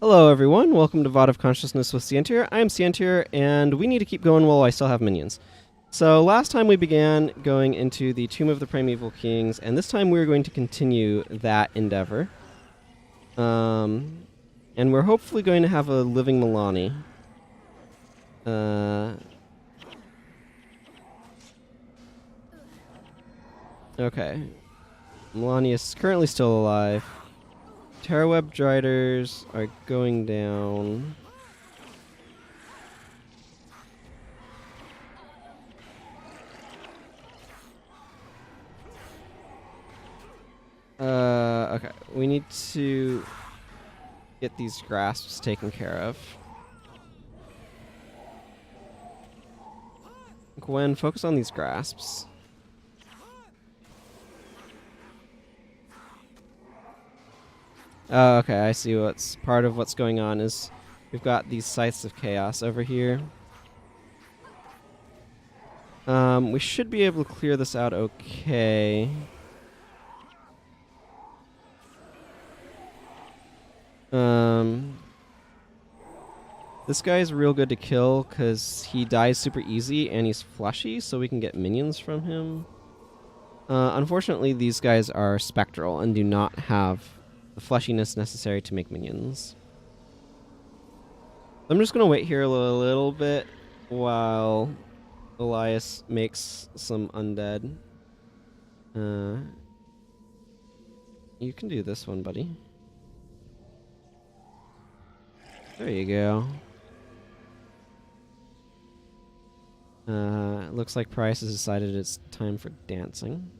Hello everyone, welcome to VOD of Consciousness with Sientir. I am Sientir, and we need to keep going while I still have minions. So last time we began going into the Tomb of the Primeval Kings, and this time we're going to continue that endeavor. And we're hopefully going to have a living Milani. Okay. Milani is currently still alive. Terraweb Driders are going down. Okay. We need to get these grasps taken care of. Gwen, focus on these grasps. Oh, okay, I see what's part of what's going on is we've got these Scythes of Chaos over here. We should be able to clear this out okay. This guy is real good to kill because he dies super easy and he's fleshy, so we can get minions from him. Unfortunately, these guys are spectral and do not have the fleshiness necessary to make minions. I'm just going to wait here a little bit while Elias makes some undead. You can do this one, buddy. There you go. It looks like Price has decided it's time for dancing.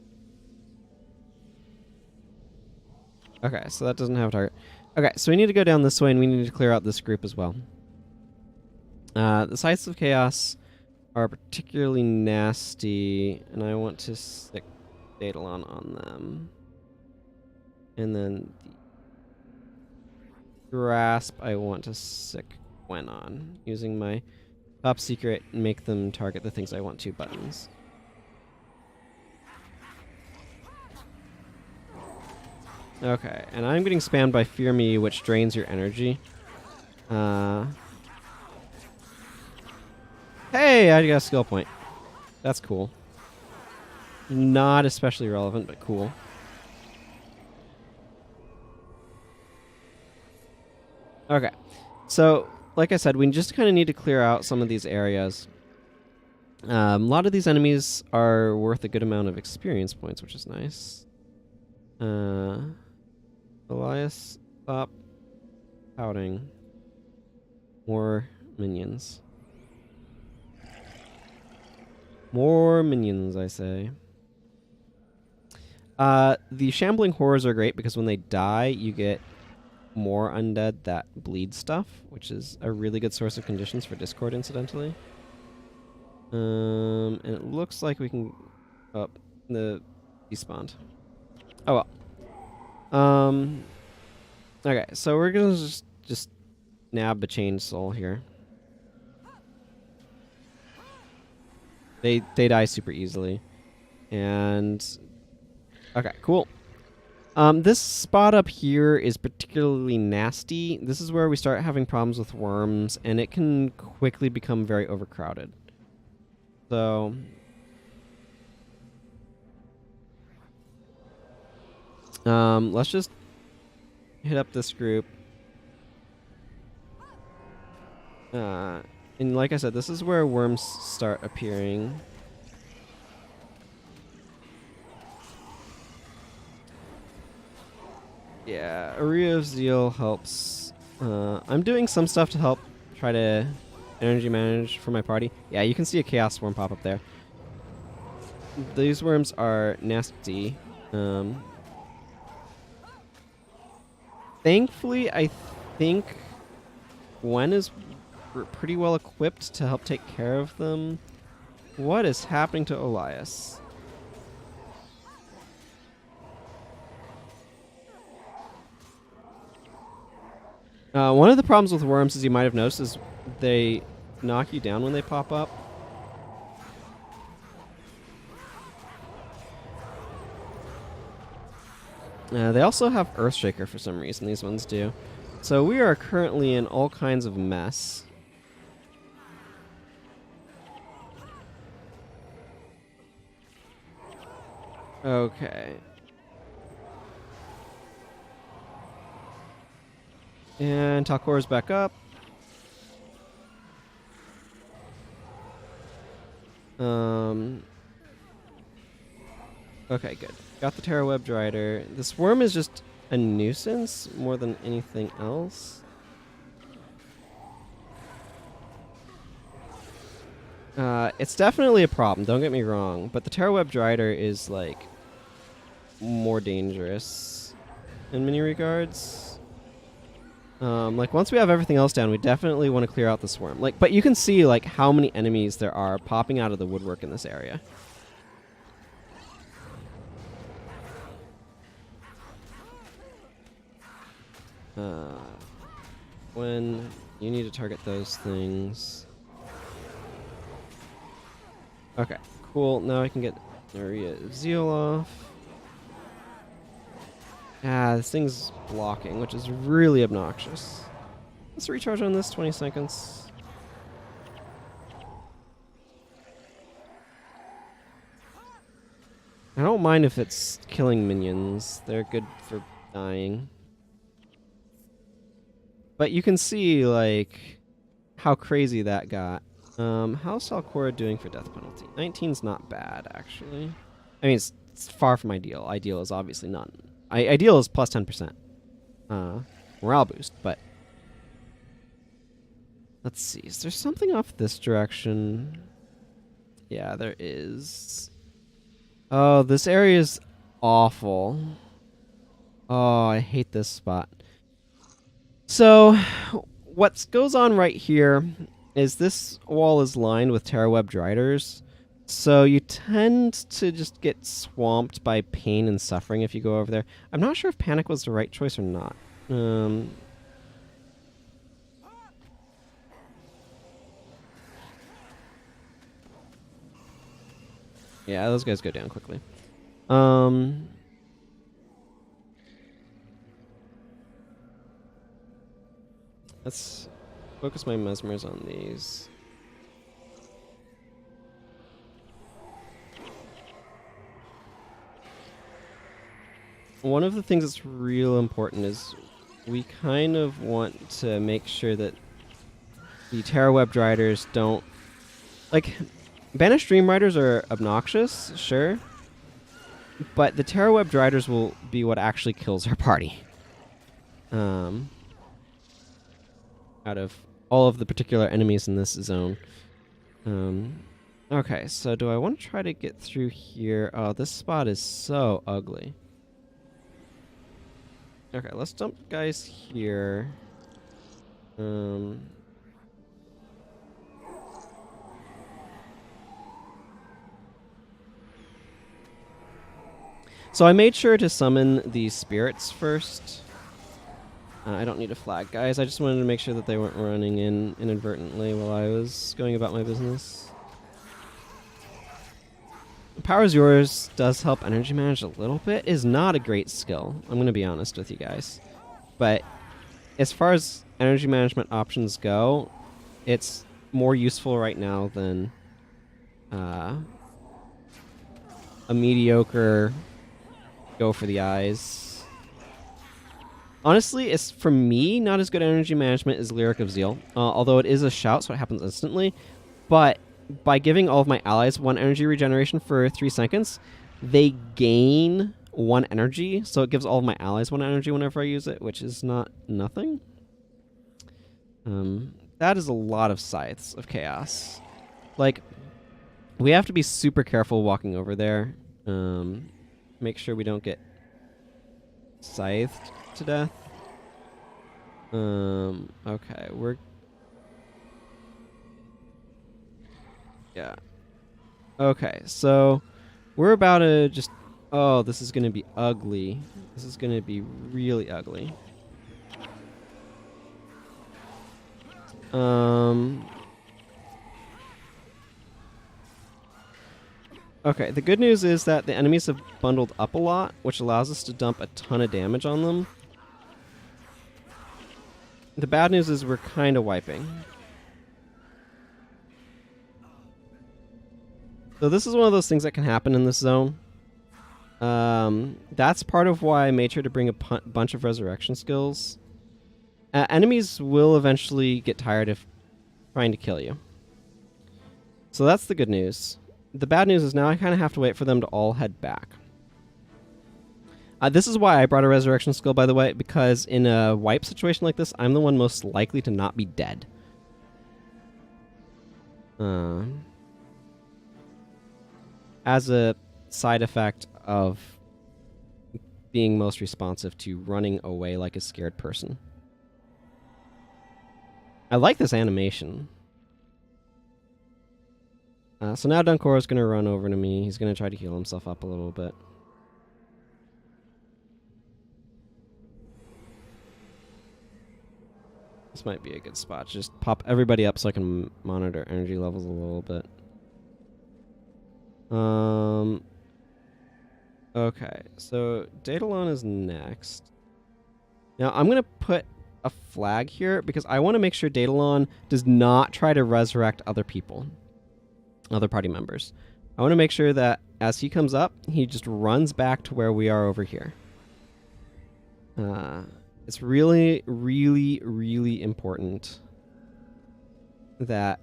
Okay, so that doesn't have a target. Okay, so we need to go down this way, and we need to clear out this group as well. The Scythes of Chaos are particularly nasty, and I want to stick Daedalon on them. And then the Grasp I want to stick Gwen on, using my top secret and make them target the things I want to buttons. Okay, and I'm getting spammed by Fear Me, which drains your energy. Hey, I got a skill point. That's cool. Not especially relevant, but cool. Okay, so like I said, we just kind of need to clear out some of these areas. A lot of these enemies are worth a good amount of experience points, which is nice. Elias, stop pouting. More minions. More minions, I say. The shambling horrors are great because when they die, you get more undead that bleed stuff, which is a really good source of conditions for Discord, incidentally. And it looks like we can... Oh, the despawned. Oh well. Okay, so we're gonna just nab the chain soul here. They die super easily. And okay, cool. This spot up here is particularly nasty. This is where we start having problems with worms, and it can quickly become very overcrowded. So let's just hit up this group. And like I said, this is where worms start appearing. Yeah, Area of Zeal helps. I'm doing some stuff to help try to energy manage for my party. Yeah, you can see a Chaos Worm pop up there. These worms are nasty. Thankfully, I think Gwen is pretty well equipped to help take care of them. What is happening to Elias? One of the problems with worms, as you might have noticed, is they knock you down when they pop up. They also have Earthshaker for some reason, these ones do. So we are currently in all kinds of mess. Okay. And Talkor's back up. Okay, good. Got the Terra Web Drider. The Swarm is just a nuisance more than anything else. It's definitely a problem, don't get me wrong, but the Terra Web Drider is, like, more dangerous in many regards. Like, once we have everything else down, we definitely want to clear out the Swarm. Like, but you can see, like, how many enemies there are popping out of the woodwork in this area. When you need to target those things. Okay, cool. Now I can get Area of Zeal off. Ah, this thing's blocking, which is really obnoxious. Let's recharge on this, 20 seconds. I don't mind if it's killing minions. They're good for dying. But you can see, like, how crazy that got. How's Salcora doing for death penalty? 19's not bad, actually. I mean, it's far from ideal. Ideal is obviously not. Ideal is plus 10%. Morale boost, but... Let's see. Is there something off this direction? Yeah, there is. Oh, this area is awful. Oh, I hate this spot. So, what goes on right here is this wall is lined with Terra Web Driders. So you tend to just get swamped by pain and suffering if you go over there. I'm not sure if panic was the right choice or not. Yeah, those guys go down quickly. Let's focus my mesmers on these. One of the things that's real important is we kind of want to make sure that the Terra Web Driders don't... Like, Banished Dream Riders are obnoxious, sure, but the Terra Web Driders will be what actually kills our party. Out of all of the particular enemies in this zone. Okay, so do I want to try to get through here? Oh, this spot is so ugly. Okay, let's dump guys here. So I made sure to summon these spirits first. I don't need a flag, guys. I just wanted to make sure that they weren't running in inadvertently while I was going about my business. Power's Yours does help energy manage a little bit. Is not a great skill. I'm going to be honest with you guys. But as far as energy management options go, it's more useful right now than a mediocre go for the eyes. Honestly, it's, for me, not as good energy management as Lyric of Zeal. Although it is a shout, so it happens instantly. But by giving all of my allies 1 energy regeneration for 3 seconds, they gain 1 energy. So it gives all of my allies 1 energy whenever I use it, which is not nothing. That is a lot of Scythes of Chaos. Like, we have to be super careful walking over there. Make sure we don't get scythed to death. Okay, we're... Yeah. Okay, so we're about to just... Oh, this is going to be ugly. This is going to be really ugly. Okay, the good news is that the enemies have bundled up a lot, which allows us to dump a ton of damage on them. The bad news is we're kind of wiping. So this is one of those things that can happen in this zone. That's part of why I made sure to bring a bunch of resurrection skills. Enemies will eventually get tired of trying to kill you. So that's the good news. The bad news is now I kind of have to wait for them to all head back. This is why I brought a resurrection skill, by the way, because in a wipe situation like this, I'm the one most likely to not be dead. As a side effect of being most responsive to running away like a scared person. I like this animation. So now Dunkoro's going to run over to me. He's going to try to heal himself up a little bit. This might be a good spot. Just pop everybody up so I can monitor energy levels a little bit. Okay, so Daedalon is next. Now I'm going to put a flag here because I want to make sure Daedalon does not try to resurrect other people. Other party members. I want to make sure that as he comes up, he just runs back to where we are over here. It's really, really, really important that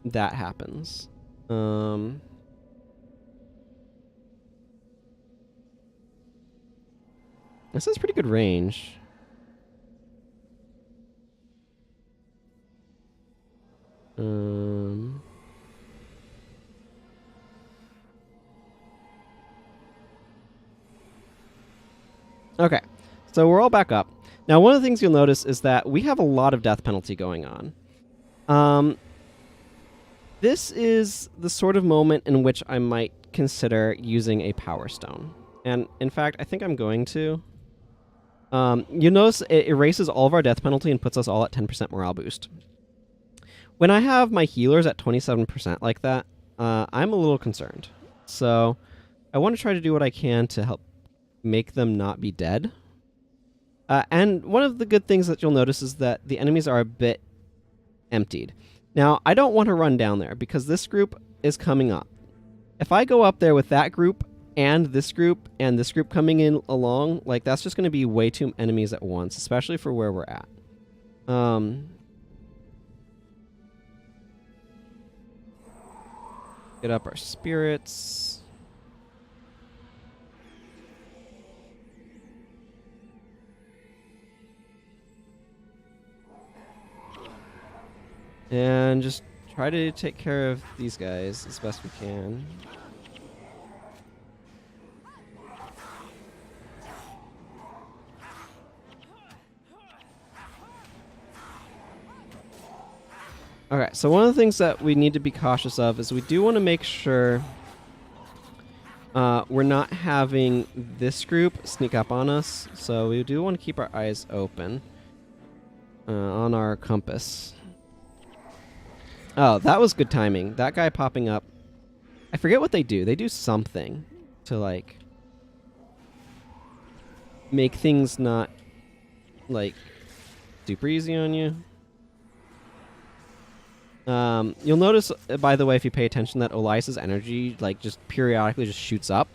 that happens. This is pretty good range. Okay, so we're all back up. Now, one of the things you'll notice is that we have a lot of death penalty going on. This is the sort of moment in which I might consider using a power stone. And in fact, I think I'm going to. You'll notice it erases all of our death penalty and puts us all at 10% morale boost. When I have my healers at 27% like that, I'm a little concerned. So I want to try to do what I can to help make them not be dead. And one of the good things that you'll notice is that the enemies are a bit emptied. Now, I don't want to run down there because this group is coming up. If I go up there with that group and this group coming in along, like that's just going to be way too enemies at once, especially for where we're at. Get up our spirits. And just try to take care of these guys as best we can. Okay, so one of the things that we need to be cautious of is we do want to make sure we're not having this group sneak up on us. So we do want to keep our eyes open on our compass. Oh, that was good timing. That guy popping up. I forget what they do. They do something to, like, make things not, like, super easy on you. You'll notice, by the way, if you pay attention, that Olias's energy, like, just periodically just shoots up.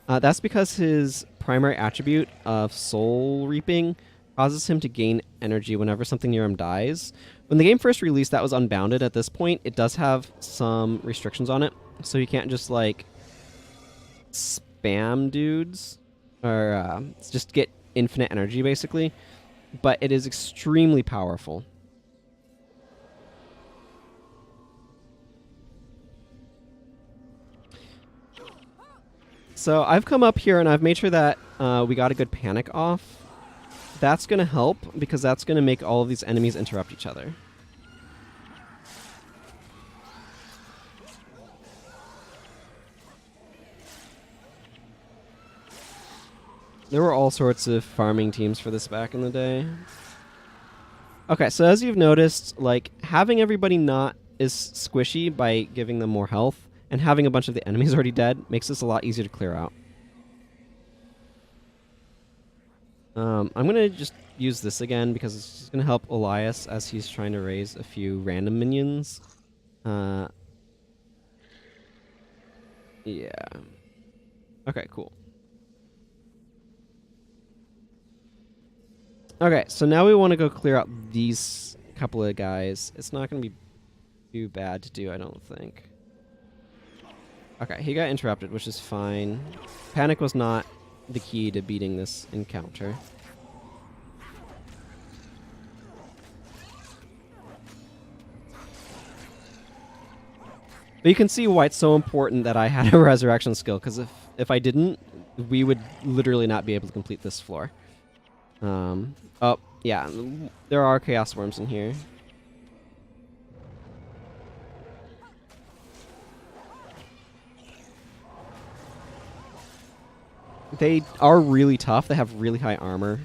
That's because his primary attribute of soul reaping causes him to gain energy whenever something near him dies. When the game first released, that was unbounded. At this point, it does have some restrictions on it. So you can't just, like, spam dudes or just get infinite energy, basically. But it is extremely powerful. So I've come up here and I've made sure that we got a good panic off. That's going to help because that's going to make all of these enemies interrupt each other. There were all sorts of farming teams for this back in the day. Okay, so as you've noticed, like, having everybody not as squishy by giving them more health and having a bunch of the enemies already dead makes this a lot easier to clear out. I'm going to just use this again because it's just going to help Elias as he's trying to raise a few random minions. Yeah. Okay, cool. Okay, so now we want to go clear out these couple of guys. It's not going to be too bad to do, I don't think. Okay, he got interrupted, which is fine. Panic was not the key to beating this encounter. But you can see why it's so important that I had a resurrection skill, because if I didn't, we would literally not be able to complete this floor. Oh, yeah, there are chaos worms in here. They are really tough. They have really high armor.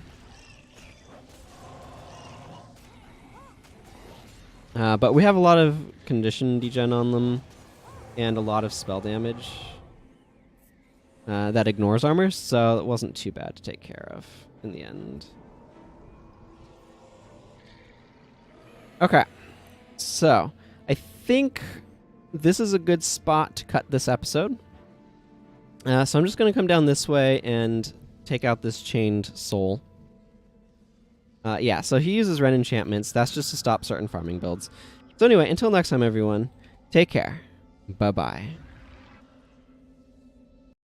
But we have a lot of condition degen on them and a lot of spell damage that ignores armor, so it wasn't too bad to take care of in the end. Okay, so I think this is a good spot to cut this episode. So I'm just going to come down this way and take out this chained soul. Yeah, so he uses Ren enchantments. That's just to stop certain farming builds. So anyway, until next time, everyone, take care. Bye-bye.